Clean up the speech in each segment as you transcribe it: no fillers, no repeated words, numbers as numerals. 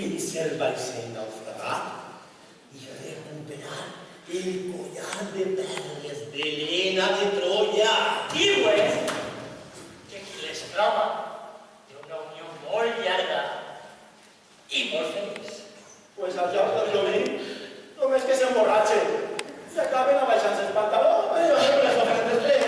fins el vaixell naufragat i recuperar el collar de perles d'Helena de Troia. Diues que qui les troba té una unió molt llarga i molt feliç. Pues al lloc del lloguer, només que s'emborratxen i acaben abaixant-se els pantalons i les ofren després.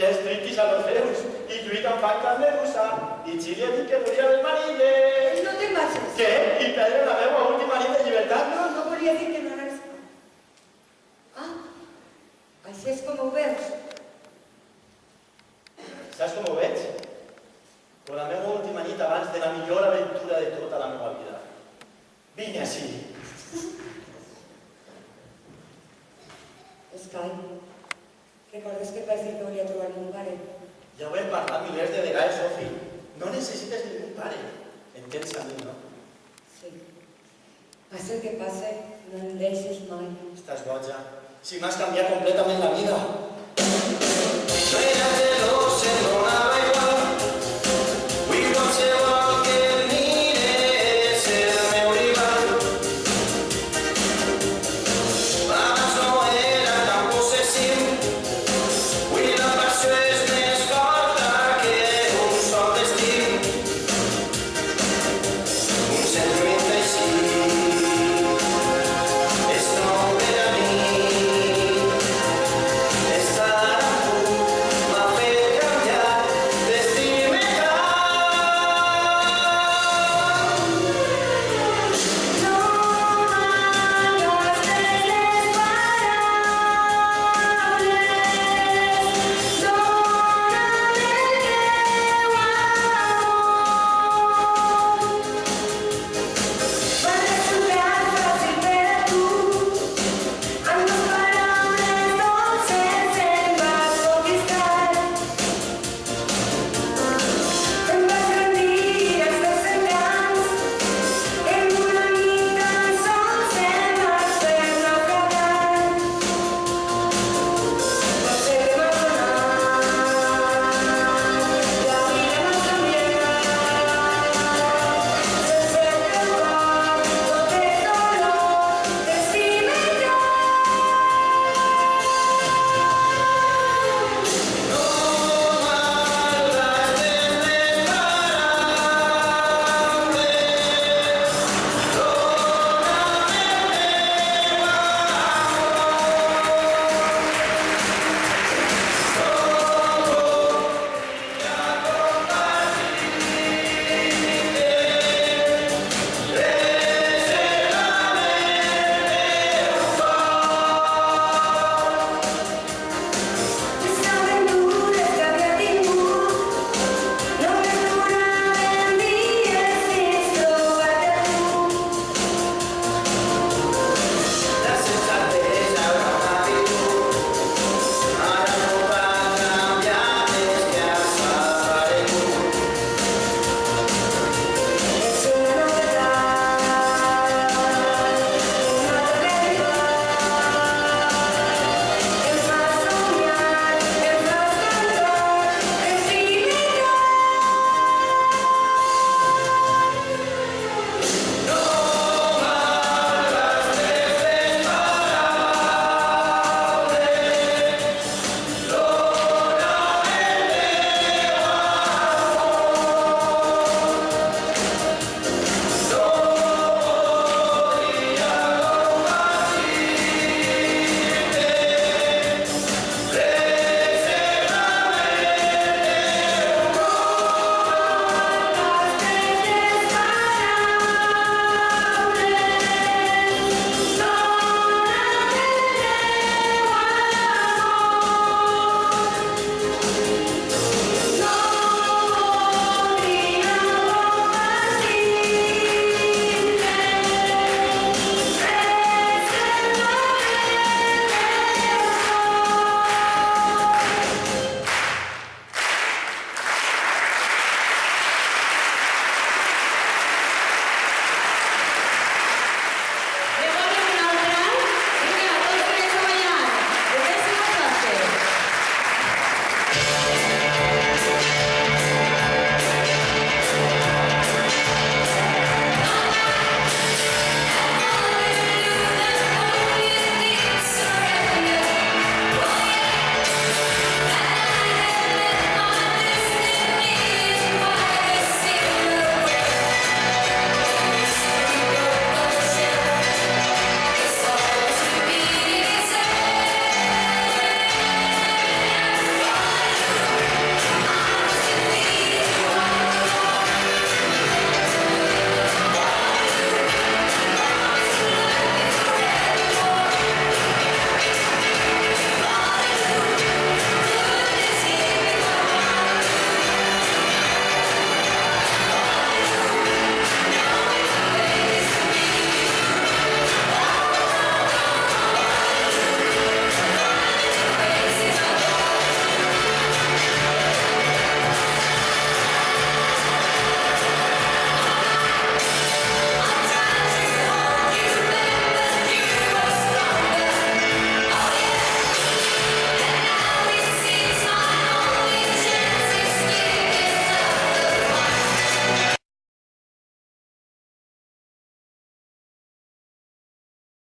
I els trinquis a los déus, i lluiten fantes Medusa, i Xili ha dit que volia del mariner. No te'n baixes. Què? I perdre la meva última nit de llibertat? No volia dir que no eres... Ah, així és com ho veus. Saps com ho veig? Com la meva última nit abans de la millor aventura de tota la meva vida. Vine així. Escai, recordes que et vaig dir que volia trobar mon pare? Ja ho hem parlat milers de vegades, Sofi. No necessites ningú pare. Entens a mi, no? Sí. Passa el que passa, no em deixes mai. Estàs boja. Si m'has canviat completament la vida.